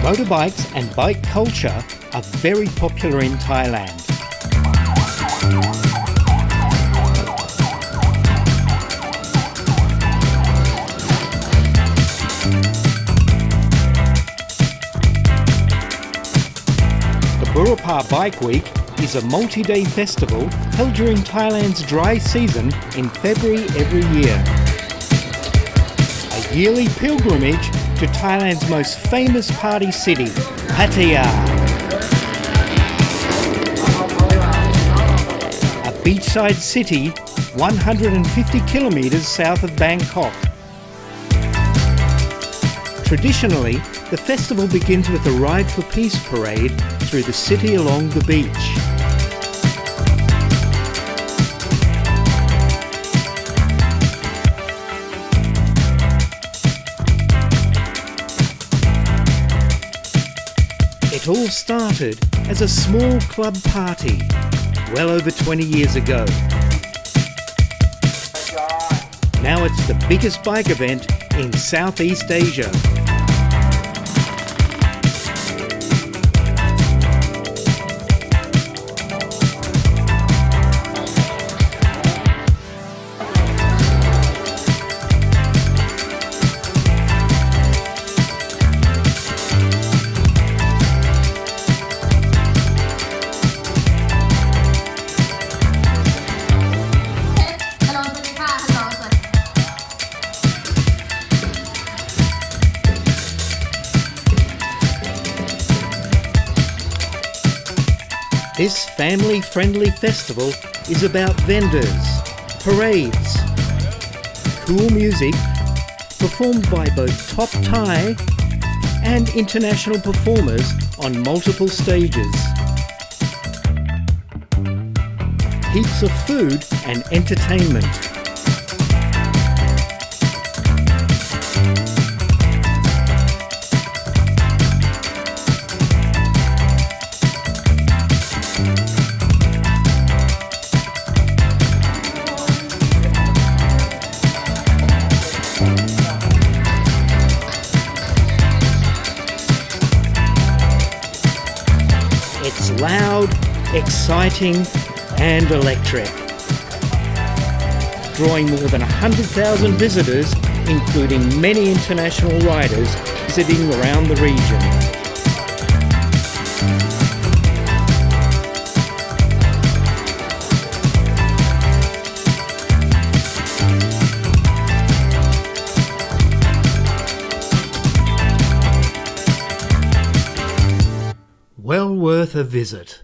Motorbikes and bike culture are very popular in Thailand. The Burupha Bike Week is a multi-day festival held during Thailand's dry season in February every year. A yearly pilgrimage to Thailand's most famous party city, Pattaya. A beachside city 150 kilometres south of Bangkok. Traditionally, the festival begins with a Ride for Peace parade through the city along the beach. It all started as a small club party well over 20 years ago. Now it's the biggest bike event in Southeast Asia. This family-friendly festival is about vendors, parades, cool music performed by both top Thai and international performers on multiple stages. Heaps of food and entertainment. It's loud, exciting and electric, drawing more than 100,000 visitors, including many international riders visiting around the region. Well worth a visit.